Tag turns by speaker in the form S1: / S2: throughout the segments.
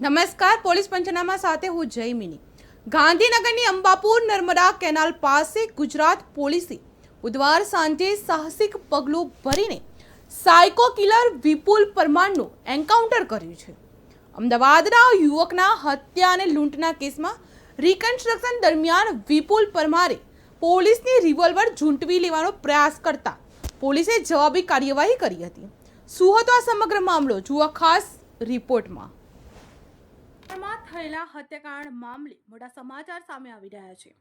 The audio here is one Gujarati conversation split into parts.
S1: નમસ્કાર, પોલીસ પંચનામા સાથે હું જયમિની. ગાંધીનગરની અંબાપુર નર્મદા કેનાલ પાસે ગુજરાત પોલીસે બુધવાર સાંજે સાહસિક પગલું ભરીને સાયકો કિલર વિપુલ પરમારનું એન્કાઉન્ટર કર્યું છે. અમદાવાદના યુવકના હત્યા અને લૂંટના કેસમાં રિકન્સ્ટ્રક્શન દરમિયાન વિપુલ પરમારે પોલીસની રિવોલ્વર ઝૂંટવી લેવાનો પ્રયાસ કરતા પોલીસે જવાબી કાર્યવાહી કરી હતી. શું હતો આ સમગ્ર મામલો, જુઓ ખાસ રિપોર્ટમાં. થયેલા હત્યાકાંડ મામલે મોટા સમાચાર સામે આવી રહ્યા છે.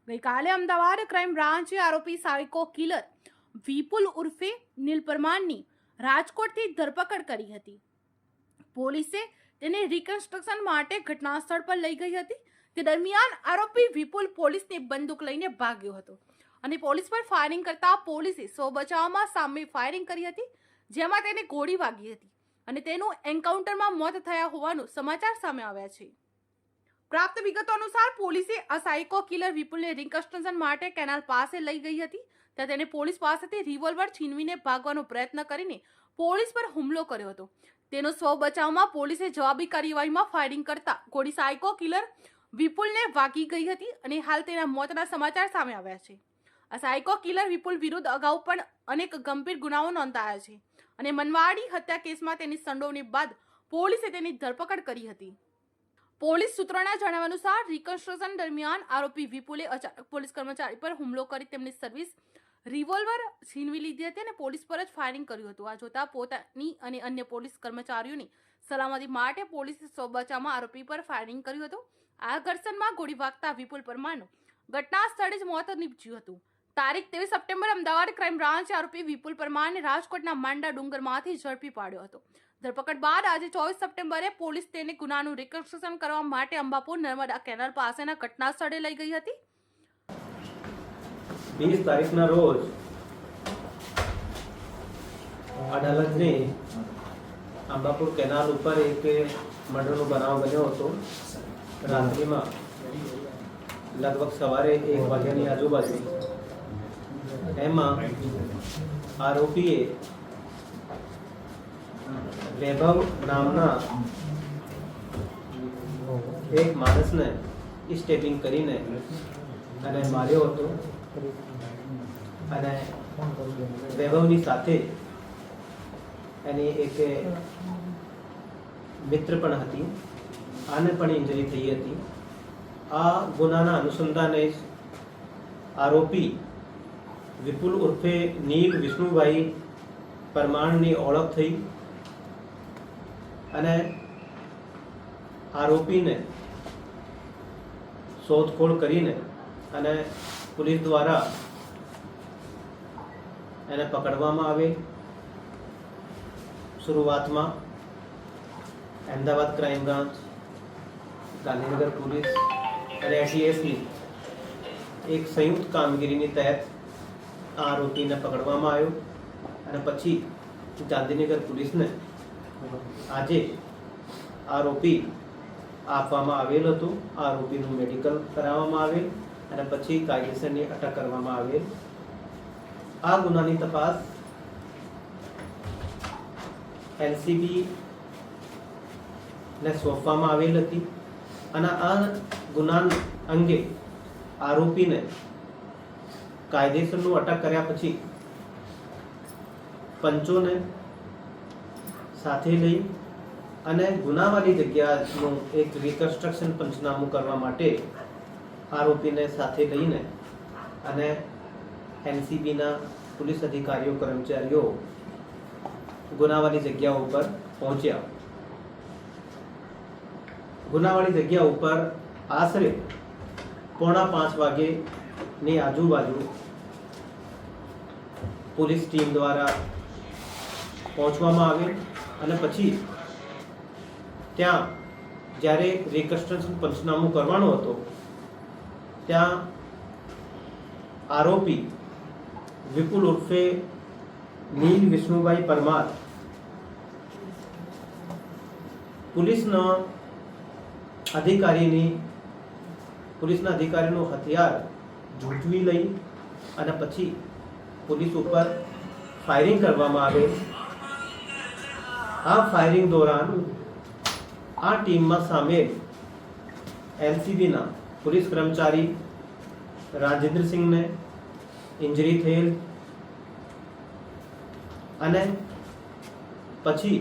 S1: ગઈકાલે અમદાવાદ ક્રાઇમ બ્રાન્ચે આરોપી સાયકો કિલર વિપુલ ઉર્ફે નીલ પરમારની રાજકોટથી ધરપકડ કરી હતી. પોલીસે તેને રિકન્સ્ટ્રક્શન માટે ઘટના સ્થળ પર લઈ ગઈ હતી. તે દરમિયાન આરોપી વિપુલ પોલીસની બંદૂક લઈને ભાગ્યો હતો અને પોલીસ પર ફાયરિંગ કરતા પોલીસે સ્વ બચાવમાં સામે ફાયરિંગ કરી હતી, જેમાં તેને ગોળી વાગી હતી અને તેનું એન્કાઉન્ટરમાં મોત થયા હોવાનું સમાચાર સામે આવ્યા છે. પ્રાપ્ત વિગતો અનુસાર પોલીસે આ સાયકો કિલર વિપુલને રિકન્સ્ટ્રક્શન માટે કેનાલ પાસે લઈ ગઈ હતી. ત્યાં તેને પોલીસ પાસેથી રિવોલ્વર છીનવીને ભાગવાનો પ્રયત્ન કરીને પોલીસ પર હુમલો કર્યો હતો. તેનો સ્વ બચાવમાં પોલીસે જવાબી કાર્યવાહીમાં ફાયરિંગ કરતા ગોળી સાયકો કિલર વિપુલને વાગી ગઈ હતી અને હાલ તેના મોતના સમાચાર સામે આવ્યા છે. આ સાયકો કિલર વિપુલ વિરુદ્ધ અગાઉ પણ અનેક ગંભીર ગુનાઓ નોંધાયા છે અને મનવાડી હત્યા કેસમાં તેની સંડોવણી બાદ પોલીસે તેની ધરપકડ કરી હતી. પોલીસ સૂત્રોના જણાવ્યા અનુસાર રિકન્સ્ટ્રક્શન દરમિયાન આરોપી વિપુલે અચાનક પોલીસ કર્મચારી પર હુમલો કરી તેમની સર્વિસ રિવોલ્વર છીનવી લીધી હતી અને પોલીસ પર જ ફાયરિંગ કર્યું હતું. આ જોતા પોતાની અને અન્ય પોલીસ કર્મચારીઓની સલામતી માટે પોલીસે સ્વ બચાવમાં આરોપી પર ફાયરિંગ કર્યું હતું. આ ઘર્ષણમાં ગોળી વાગતા વિપુલ પરમારનું ઘટના સ્થળે જ મોત નીપજ્યું હતું. તારીખ 23 સપ્ટેમ્બર અમદાવાદ ક્રાઇમ બ્રાન્ચે આરોપી વિપુલ પરમારને રાજકોટના માંડા ડુંગરમાંથી ઝડપી પાડ્યો હતો. ધરપકડ બાદ આજે 24 સપ્ટેમ્બરે પોલીસ તેને ગુનાનું રિકન્સ્ટ્રક્શન કરવા માટે અંબાપુર નર્મદા કેનાલ પાસેના ઘટના સ્થળે લઈ ગઈ હતી.
S2: 20 તારીખના રોજ અડાલજની અંબાપુર કેનાલ ઉપર એક મર્ડરનો બનાવ બન્યો હતો. રાત્રિમાં લગભગ સવારે 1 વાગ્યાની આજુબાજુ એમાં આરોપીએ વૈભવ નામના એક માણસને સ્ટેપિંગ કરીને અને માર્યો હતો અને વૈભવની સાથે એની એક મિત્ર પણ હતી. આને પણ ઇન્જરી થઈ હતી. આ ગુનાના અનુસંધાને આરોપી વિપુલ ઉર્ફે નીલ વિષ્ણુભાઈ પરમારની ઓળખ થઈ અને આરોપીને શોધખોળ કરીને અને પોલીસ દ્વારા એને પકડવામાં આવે. શરૂઆતમાં Ahmedabad crime branch, Gandhinagar police અને એટીએસની એક સંયુક્ત કામગીરીની તહેત આ આરોપીને પકડવામાં આવ્યો અને પછી ગાંધીનગર પોલીસને આજે આરોપી આપવામાં આવેલ હતો. આરોપીનું મેડિકલ કરાવવામાં આવેલ અને પછી કાયદેસરની અટક કરવામાં આવેલ. આ ગુનાની તપાસ એલસીબી ને સોંપવામાં આવેલ હતી અને આ ગુના અંગે આરોપીને કાયદેસરનું અટક કર્યા પછી પંચોને સાથે લઈ અને ગુનાવાળી જગ્યાનું એક રિકન્સ્ટ્રક્શન પંચનામું કરવા માટે આરોપીને સાથે લઈને અને એનસીબીના પોલીસ અધિકારીઓ કર્મચારીઓ ગુનાવાળી જગ્યા ઉપર પહોંચ્યા. ગુનાવાળી જગ્યા ઉપર આશરે 4:45 વાગ્યેની આજુબાજુ પોલીસ ટીમ દ્વારા પહોંચવામાં આવેલ અને પછી ત્યાં જ્યારે રિકન્સ્ટ્રક્શન પંચનામું કરવાનો હતો ત્યાં આરોપી વિપુલ ઉર્ફે નીલ વિષ્ણુભાઈ પરમાર પોલીસના અધિકારીનું હથિયાર ઝૂંટવી લઈ અને પછી પોલીસ ઉપર ફાયરિંગ કરવામાં આવે. આ ફાયરિંગ દોરાન આ ટીમમાં સામેલ એલસીબીના પોલીસ કર્મચારી રાજેન્દ્રસિંહને ઇન્જરી થયેલ અને પછી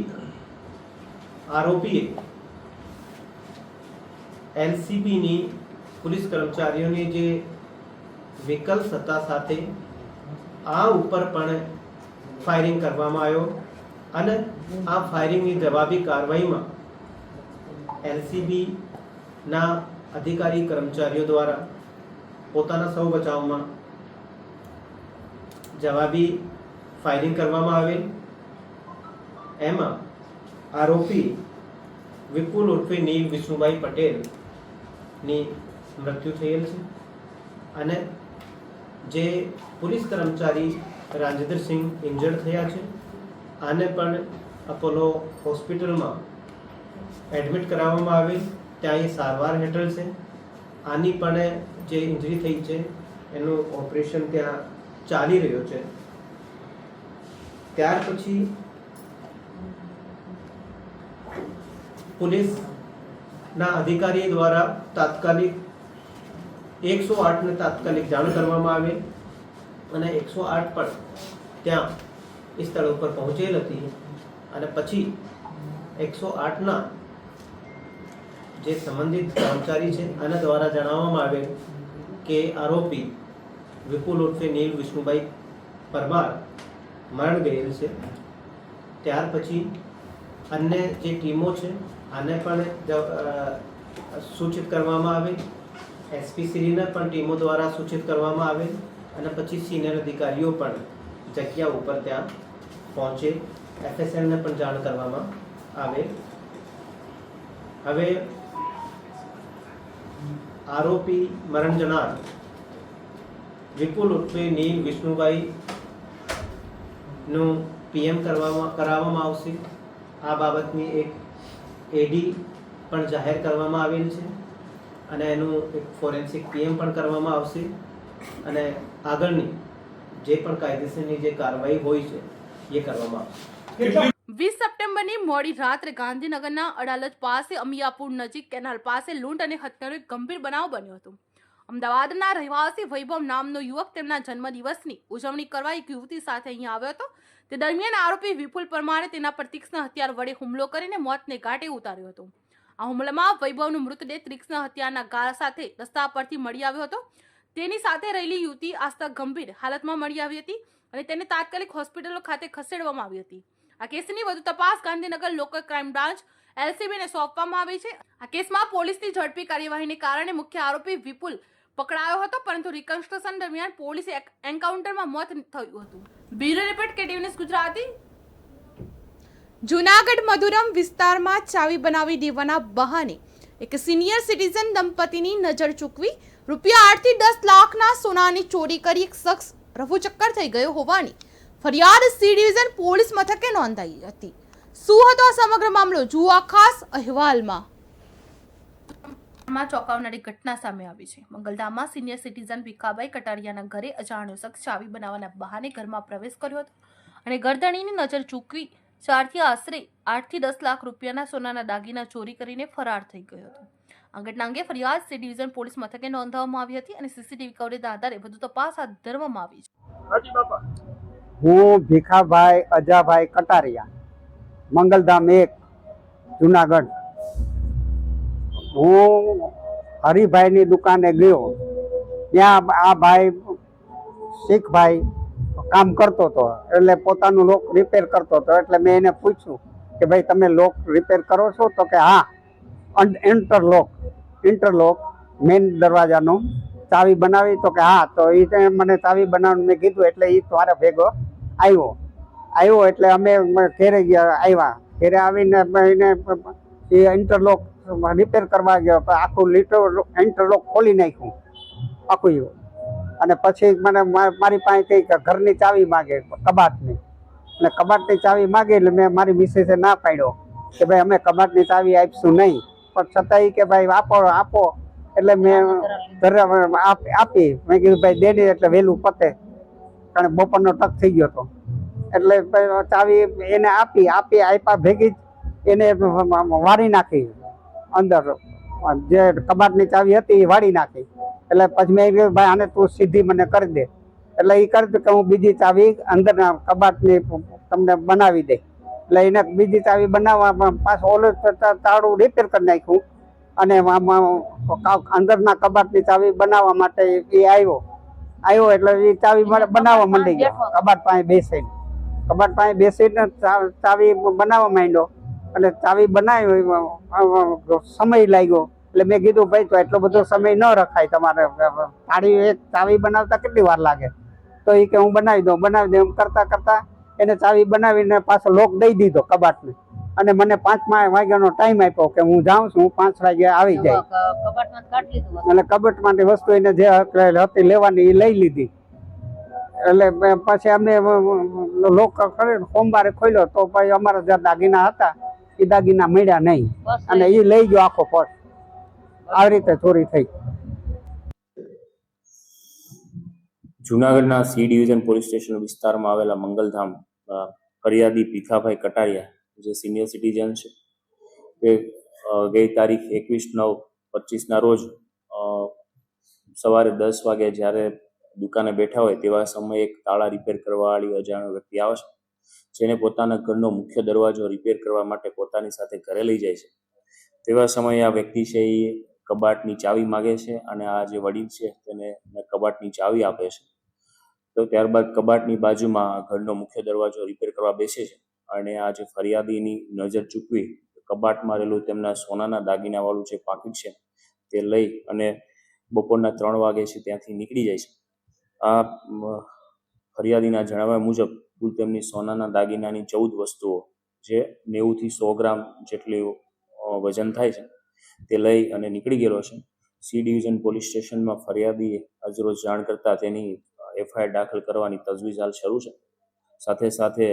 S2: આરોપીએ એલસીબીની પોલીસ કર્મચારીઓની જે વ્હીકલ્સ હતા સાથે આ ઉપર પણ ફાયરિંગ કરવામાં આવ્યો અને આ ફાયરિંગની જવાબી કાર્યવાહીમાં એલસીબીના અધિકારી કર્મચારીઓ દ્વારા પોતાના સૌ બચાવમાં જવાબી ફાયરિંગ કરવામાં આવેલ. એમાં આરોપી વિપુલ ઉર્ફે નીલ વિષ્ણુભાઈ પટેલની મૃત્યુ થયેલ છે અને જે પોલીસ કર્મચારી રાજેન્દ્રસિંહ ઇન્જર્ડ થયા છે આને પણ અપોલો હોસ્પિટલમાં એડમિટ કરાવવામાં આવેલ. ત્યાં એ સારવાર હેઠળ છે. આની પણ જે ઇન્જરી થઈ છે એનું ઓપરેશન ત્યાં ચાલી રહ્યો છે. ત્યાર પછી પોલીસના અધિકારી દ્વારા તાત્કાલિક 108 ને તાત્કાલિક જાણ કરવામાં આવે અને 108 પર ત્યાં સ્થળ ઉપર પહોંચેલ હતી અને પછી 108ના જે સંબંધિત કર્મચારી છે આના દ્વારા જણાવવામાં આવેલ કે આરોપી વિપુલ ઉર્ફે નીલ વિષ્ણુભાઈ પરમાર મરણ ગયેલ છે. ત્યાર પછી અન્ય જે ટીમો છે આને પણ સૂચિત કરવામાં આવે. એસપી શ્રીને પણ ટીમો દ્વારા સૂચિત કરવામાં આવે અને પછી સિનિયર અધિકારીઓ પણ જગ્યા ઉપર ત્યાં પહોંચે. એફએસએલને પણ જાણ કરવામાં આવે. હવે આરોપી મરણ જનાર વિપુલ ઉર્ફે નીલ વિષ્ણુભાઈ નું પીએમ કરાવવામાં આવશે. આ બાબતની એક એડી પણ જાહેર કરવામાં આવેલ છે અને એનું એક ફોરેન્સિક પીએમ પણ કરવામાં આવશે અને આગળની જે પણ કાયદેસરની જે કાર્યવાહી હોય છે એ કરવામાં આવશે.
S1: 20 સપ્ટેમ્બરની મોડી રાત્રે ગાંધીનગરના અડાલજ પાસે અમિયાપુર નજીક કેનાલ પાસે લૂંટ અને હત્યાનો એક ગંભીર બનાવ બન્યો હતો. અમદાવાદના રહેવાસી વૈભવ નામનો યુવક તેમના જન્મદિવસની ઉજવણી કરવા એક યુવતી સાથે અહીં આવ્યો હતો. તે દરમિયાન આરોપી વિપુલ પરમારે તેના પર તીક્ષ્ણ હથિયાર વડે હુમલો કરીને મોતને ઘાટે ઉતાર્યો હતો. આ હુમલામાં વૈભવનો મૃતદેહ તીક્ષ્ણ હથિયારના ઘા સાથે રસ્તા પરથી મળી આવ્યો હતો. તેની સાથે રહેલી યુવતી આસ્થા ગંભીર હાલતમાં મળી આવી હતી અને તેને તાત્કાલિક હોસ્પિટલો ખાતે ખસેડવામાં આવી હતી. આ કેસની વધુ તપાસ ગાંધીનગર લોકલ ક્રાઇમ બ્રાન્ચ એલસીબીને સોંપવામાં આવી છે. આ કેસમાં પોલીસની ઝડપી કાર્યવાહીને કારણે મુખ્ય આરોપી વિપુલ પકડાયો હતો, પરંતુ રિકન્સ્ટ્રક્શન દરમિયાન પોલીસે એન્કાઉન્ટરમાં મોત થયું હતું. Bureau report KTV news Gujarati. Junagadh Madhuram વિસ્તારમાં ચાવી બનાવી દેવાના બહાને એક સિનિયર સિટીઝન દંપતીની નજર ચૂકવી રૂપિયા 8 થી 10 લાખના સોનાની ચોરી કરી એક શખ્સ રફુચક્કર થઈ ગયો હોવાની ફરિયાદ સી ડિવિઝન પોલીસ મથકે નોંધાઈ હતી. શું હતો આ સમગ્ર મામલો, જુઓ આ ખાસ અહેવાલમાં. ચોંકાવનારી ઘટના સામે આવી છે. મંગલધામમાં સિનિયર સિટીઝન ભીખાભાઈ કટારિયાના ઘરે અજાણ્યો શખ્સ ચાવી બનાવવાના બહાને ઘરમાં પ્રવેશ કર્યો હતો અને ગરદણીની નજર ચૂકવી 4 થી આશરે 8 થી 10 લાખ રૂપિયાના સોનાના દાગીના ચોરી કરીને ફરાર થઈ ગયો હતો. આ ઘટના અંગે ફરિયાદ સી ડિવિઝન પોલીસ મથકે નોંધવામાં આવી હતી અને સીસીટીવી કવરેજના આધારે વધુ તપાસ હાથ ધરવામાં આવી છે.
S3: હું ભીખાભાઈ અજાભાઈ કટારિયા, મંગલધામ 1, જુનાગઢ. હું હરિભાઈની દુકાને ગયો. ત્યાં આ ભાઈ શીખભાઈ કામ કરતો હતો, એટલે પોતાનું લોક રિપેર કરતો હતો. એટલે મેં એને પૂછ્યું કે ભાઈ તમે લોક રિપેર કરો છો? તો કે હા, ઇન્ટરલોક મેઇન દરવાજાનો ચાવી બનાવી. તો કે હા. તો એ મને ચાવી બનાવવાનું મેં કીધું એટલે એ મારા ભેગો આવ્યો. એટલે અમે ઘેરે આવ્યા. ઘેરે આવીને એને એ ઇન્ટરલોક રિપેર કરવા ગયો. આખું ઇન્ટરલોક ખોલી નાખ્યું આખું. અને પછી મને મારી પાસે કહી કે ઘરની ચાવી માગે, કબાટની. અને કબાટની ચાવી માગી એટલે મેં મારી મિસેસે ના પાડ્યો કે ભાઈ અમે કબાટની ચાવી આપીશું નહીં. પણ છતાંય કે ભાઈ આપો. એટલે મેં આપી. મેં કીધું ભાઈ દેડી એટલે વહેલું પતે, કારણ બપોરનો ટક થઈ ગયો હતો. એટલે ચાવી એને આપ્યા ભેગી જ એને વારી નાખી. અંદર જે કબાટની ચાવી હતી એ વાળી નાખી. એટલે પછી મેં કીધું ભાઈ આને તું સીધી મને કરી દે. એટલે એ કરી દે કે હું બીજી ચાવી અંદરના કબાટની તમને બનાવી દે. એટલે એને બીજી ચાવી બનાવવા પાછું ઓલું તાળું રિપેર કરી નાખ્યું અને અંદરના કબાટની ચાવી બનાવવા માટે એ આવ્યો એટલે એ ચાવી બનાવવા માંડી ગયો. કબાટ પાસે બેસીને ચાવી બનાવવા માંડ્યો અને ચાવી બનાવી સમય લાગ્યો. એટલે મેં કીધું ભાઈ તો એટલો બધો સમય ન રખાય, તમારે એક ચાવી બનાવતા કેટલી વાર લાગે? તો એ કે હું બનાવી દઉં એમ કરતા એને ચાવી બનાવીને પાછો લોક દઈ દીધો કબાટને અને મને 5 વાગ્યાનો ટાઈમ આપ્યો કે હું જાઉં છું, 5 વાગે આવી જાય. એટલે કબાટમાંથી વસ્તુ એને જે હતી લેવાની એ લઈ લીધી. એટલે પછી અમે લોક કરીને સોમવારે ખોલ્યો તો પછી અમારા જે દાગીના હતા એ દાગીના મળ્યા નહીં અને એ લઈ ગયો આખો પર્સ. આવી રીતે ચોરી થઈ.
S4: જુનાગઢના સી ડિવિઝન પોલીસ સ્ટેશન વિસ્તારમાં આવેલા મંગલધામ ફરિયાદી ભીખાભાઈ કટારિયા, જે સિનિયર સિટીઝન છે, તે ગઈ તારીખ 21/9/25ના રોજ સવારે 10 વાગે જ્યારે દુકાને બેઠા હોય તેવા સમયે એક તાળા રિપેર કરવાવાળી અજાણ્યો વ્યક્તિ આવે છે, જેને પોતાના ઘરનો મુખ્ય દરવાજો રિપેર કરવા માટે પોતાની સાથે ઘરે લઈ જાય છે. તેવા સમયે આ વ્યક્તિ છે એ કબાટની ચાવી માગે છે અને આ જે વડીલ છે તેને કબાટની ચાવી આપે છે. તો ત્યારબાદ કબાટની બાજુમાં ઘરનો મુખ્ય દરવાજો રિપેર કરવા બેસે છે અને આ જે ફરિયાદીની નજર ચૂકવી કબાટમાં રહેલું તેમના સોનાના દાગીનાવાળું જે પાકીટ છે તે લઈ અને બપોરના 3 વાગે છે ત્યાંથી નીકળી જાય છે. આ ફરિયાદીના જણાવ્યા મુજબ કુલ તેમની સોનાના દાગીનાની 14 વસ્તુઓ, જે 90 થી 100 ગ્રામ જેટલી વજન થાય છે, તે લઈ અને નીકળી ગયેલો છે. સી ડિવિઝન પોલીસ સ્ટેશનમાં ફરિયાદીએ આજરોજ જાણ કરતા તેની એફઆઈઆર દાખલ કરવાની તજવીજ હાલ શરૂ છે. સાથે સાથે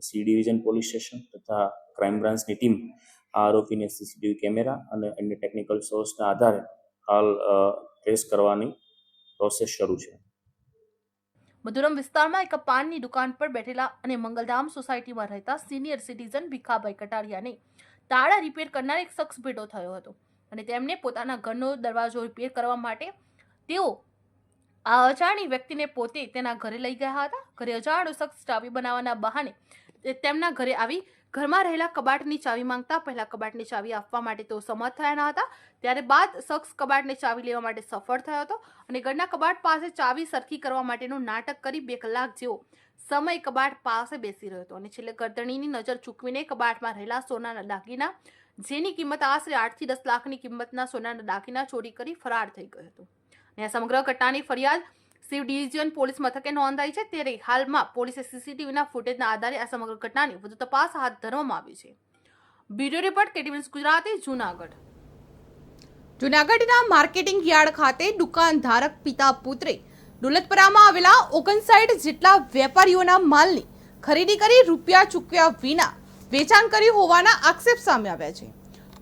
S4: સી ડિવિઝન પોલીસ સ્ટેશન તથા ક્રાઇમ બ્રાન્ચની ટીમ આ આરોપીને સીસીટીવી કેમેરા અને અન્ય ટેકનિકલ સોર્સના આધારે હાલ ટ્રેસ કરવાની પ્રોસેસ શરૂ છે.
S1: મધુરમ વિસ્તારમાં એક પાનની દુકાન પર બેઠેલા અને મંગલધામ સોસાયટીમાં રહેતા સિનિયર સિટીઝન ભીખાભાઈ કટારિયાને તાળા રિપેર કરનાર એક શખ્સ ભેટો થયો હતો અને તેમને પોતાના ઘરનો દરવાજો રિપેર કરવા માટે તેઓ આ અજાણી વ્યક્તિને પોતે તેના ઘરે લઈ ગયા હતા. ઘરે અજાણ્યો શખ્સ ચાવી બનાવવાના બહાને તેમના ઘરે આવી ઘરમાં રહેલા કબાટની ચાવી માંગતા પહેલા કબાટની ચાવી આપવા માટે તેઓ સંમત થયા ન હતા. ત્યારે બાદ શખ્સ કબાટની ચાવી લેવા માટે સફળ થયો હતો અને ઘરના કબાટ પાસે ચાવી સરખી કરવા માટેનું નાટક કરી 2 કલાક જેવો સમય કબાટ પાસે બેસી રહ્યો હતો અને છેલ્લે ગરદણીની નજર ચૂકવીને કબાટમાં રહેલા સોનાના દાગીના, જેની કિંમત આશરે 8 થી 10 લાખની કિંમતના સોનાના દાગીના ચોરી કરી ફરાર થઈ ગયો હતો. અને આ સમગ્ર ઘટનાની ફરિયાદ સી ડિવિઝન પોલીસ મથકે નોંધાઈ છે. ત્યારે હાલમાં પોલીસે સીસીટીવીના ફૂટેજના આધારે આ સમગ્ર ઘટનાની વધુ તપાસ હાથ ધરવામાં આવી છે. Bureau report KTV Gujarati, Junagadh. જૂનાગઢના માર્કેટિંગ યાર્ડ ખાતે દુકાન ધારક પિતા પુત્રે દોલતપરામાં આવેલા 59 જેટલા વેપારીઓના માલની ખરીદી કરી રૂપિયા ચૂકવ્યા વિના વેચાણ કર્યું હોવાના આક્ષેપ સામે આવ્યા છે.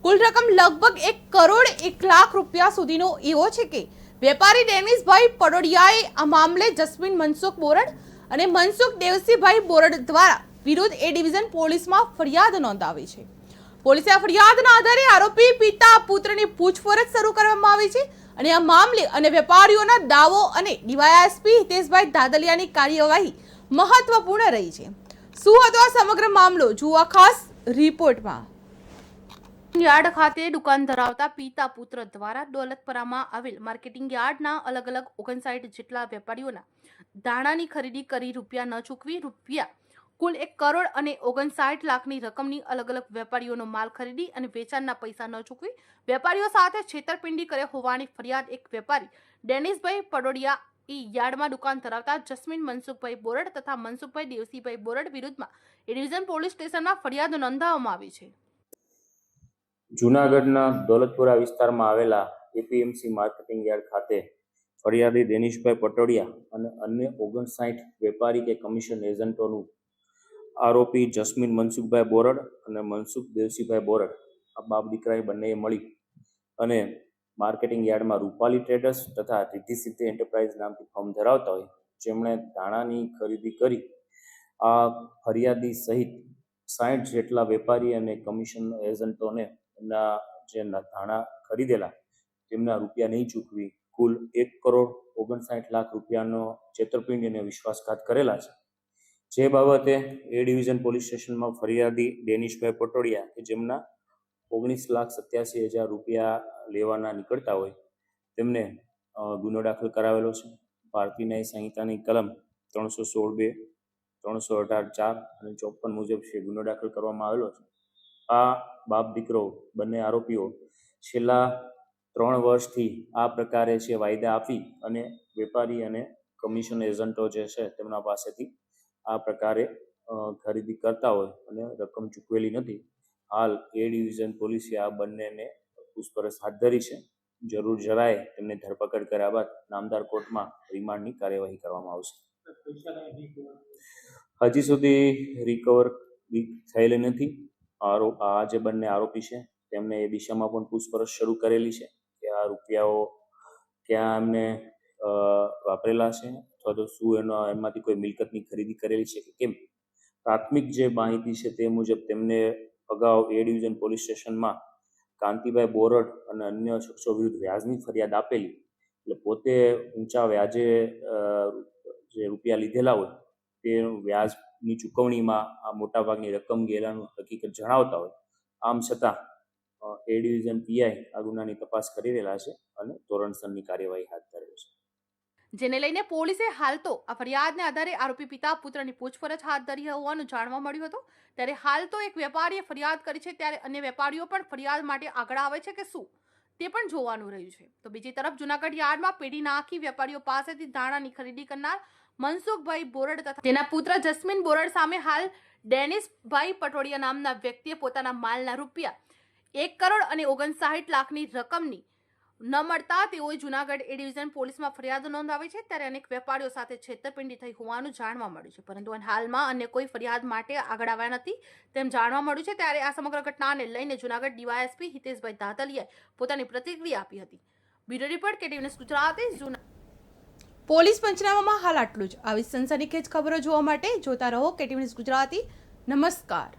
S1: કુલ રકમ લગભગ 1 કરોડ 1 લાખ રૂપિયા સુધીનો એવો છે કે વેપારી ડેનિસભાઈ પડોડિયાએ આ મામલે જસ્મીન મનસુખ બોરડ અને મનસુખ દેવસીભાઈ બોરડ દ્વારા વિરુદ્ધ એ ડિવિઝન પોલીસમાં ફરિયાદ નોંધાવી છે. પોલીસે આ ફરિયાદના આધારે આરોપી પિતા પુત્રની પૂછપરછ શરૂ કરવામાં આવી છે અને આ મામલે અને વેપારીઓના દાવો અને ડીવાયએસપી હિતેશભાઈ ધાદલિયાની કાર્યવાહી મહત્વપૂર્ણ રહી છે. શું હતો આ સમગ્ર મામલો, જુઓ ખાસ રિપોર્ટમાં. યાર્ડ ખાતે દુકાન ધરાવતા પિતા પુત્ર દ્વારા દોલતપરામાં આવેલ માર્કેટિંગ યાર્ડના અલગ અલગ 59 જેટલા વેપારીઓના ધાણાની ખરીદી કરી રૂપિયા ન ચૂકવી રૂપિયા કુલ 1 કરોડ અને 59 લાખની રકમની અલગ અલગ વેપારીઓનો માલ ખરીદી અને વેચાણના પૈસા ન ચૂકવી વેપારીઓ સાથે છેતરપિંડી કરે હોવાની ફરિયાદ એક વેપારી ડેનિસભાઈ પડોડિયા યાર્ડમાં દુકાન ધરાવતા જસ્મીન મનસુખભાઈ બોરડ તથા મનસુખભાઈ દેવસીભાઈ બોરડ વિરુદ્ધમાં એ ડિવિઝન પોલીસ સ્ટેશનમાં ફરિયાદ નોંધાવવામાં આવી છે.
S4: જૂનાગઢના દોલતપુરા વિસ્તારમાં આવેલા એપીએમસી માર્કેટિંગ યાર્ડ ખાતે ફરિયાદી દેનિશભાઈ પટોડિયા અને અન્ય 59 વેપારી કે કમિશન એજન્ટોનું આરોપી જસ્મીન મનસુખભાઈ બોરડ અને મનસુખ દેવસીભાઈ બોરડ આ બાપ દીકરાએ બંનેએ મળી અને માર્કેટિંગ યાર્ડમાં રૂપાલી ટ્રેડર્સ તથા રિદ્ધિ સિદ્ધિ એન્ટરપ્રાઇઝ નામથી ફર્મ ધરાવતા હોય, જેમણે ધાણાની ખરીદી કરી આ ફરિયાદી સહિત 60 જેટલા વેપારી અને કમિશન એજન્ટોને એમના જે ધાણા ખરીદેલા તેમના રૂપિયા નહીં ચૂકવી કુલ 1,59,00,000 રૂપિયાનો છેતરપિંડી અને વિશ્વાસઘાત કરેલા છે. જે બાબતે એ ડિવિઝન પોલીસ સ્ટેશનમાં ફરિયાદી ડેનિશભાઈ પટોડિયા કે જેમના 19,87,000 રૂપિયા લેવાના નીકળતા હોય તેમને ગુનો દાખલ કરાવેલો છે. ભારતીય ન્યાય સંહિતાની કલમ 316(2), 318(4) અને 54 મુજબ છે ગુનો દાખલ કરવામાં આવેલો છે. આ બાપ દીકરો બંને આરોપીઓ છેલ્લા 3 વર્ષથી આ પ્રકારે છે વાયદા આપી અને વેપારી અને કમિશન એજન્ટો જે છે તેમના પાસેથી આ પ્રકારે ખરીદી કરતા હોય અને રકમ ચૂકવેલી નથી. હાલ એ ડિવિઝન પોલીસે આ બંનેને પૂછપરછ હાથ ધરી છે. જરૂર જણાય તેમને ધરપકડ કર્યા બાદ નામદાર કોર્ટમાં રિમાન્ડની કાર્યવાહી કરવામાં આવશે. હજી સુધી રિકવર થયેલી નથી. આ જે બંને આરોપી છે તેમને એ દિશામાં પણ પૂછપરછ શરૂ કરેલી છે કે આ રૂપિયાઓ ક્યાં એમને વાપરેલા છે અથવા તો શું એમાંથી કોઈ મિલકતની ખરીદી કરેલી છે કે કેમ. પ્રાથમિક જે માહિતી છે તે મુજબ તેમને અગાઉ એ ડિવિઝન પોલીસ સ્ટેશનમાં કાંતિભાઈ બોરડ અને અન્ય શખ્સો વિરુદ્ધ વ્યાજની ફરિયાદ આપેલી. એટલે પોતે ઊંચા વ્યાજે જે રૂપિયા લીધેલા હોય તે વ્યાજની ચૂકવણીમાં આ મોટાભાગની રકમ ગયેલાનું હકીકત જણાવતા હોય. આમ છતાં એ ડિવિઝન પીઆઈ આ ગુનાની તપાસ કરી રહેલા છે અને ધોરણસરની કાર્યવાહી હાથ ધરેલ છે.
S1: જેને લઈને પોલીસે હાલ તો આ ફરિયાદને આધારે આરોપી પિતા પુત્રની પૂછપરછ હાથ ધરી હોવાનું જાણવા મળ્યું હતું. ત્યારે હાલ તો એક વેપારીએ ફરિયાદ કરી છે, ત્યારે અન્ય વેપારીઓ પણ ફરિયાદ માટે આગળ આવે છે કે શું તે પણ જોવાનું રહ્યું છે. તો બીજી તરફ જૂનાગઢ યાર્ડમાં પેઢી નાખી વેપારીઓ પાસેથી ધાણાની ખરીદી કરનાર મનસુખભાઈ બોરડ તથા તેના પુત્ર જસ્મીન બોરડ સામે હાલ ડેનિશભાઈ પટોડિયા નામના વ્યક્તિએ પોતાના માલના રૂપિયા 1,59,00,000ની રકમની ન મળતા તેઓએ જૂનાગઢ એ ડિવિઝન પોલીસમાં ફરિયાદ નોંધાવી છે. ત્યારે અનેક વેપારીઓ સાથે છેતરપિંડી થઈ હોવાનું જાણવા મળ્યું છે, પરંતુ હાલમાં અન્ય કોઈ ફરિયાદ માટે આગળ આવ્યા નથી તેમ જાણવા મળ્યું છે. ત્યારે આ સમગ્ર ઘટનાને લઈને જૂનાગઢ ડીવાયએસપી હિતેશભાઈ દાતલિયાએ પોતાની પ્રતિક્રિયા આપી હતી. Bureau report KTV news Gujarati Junagadh. Police પંચનામામાં હાલ આટલું જ. આવી સનસનીખેજ ખબરો જોવા માટે જોતા રહો KTV ન્યૂઝ ગુજરાતી. નમસ્કાર.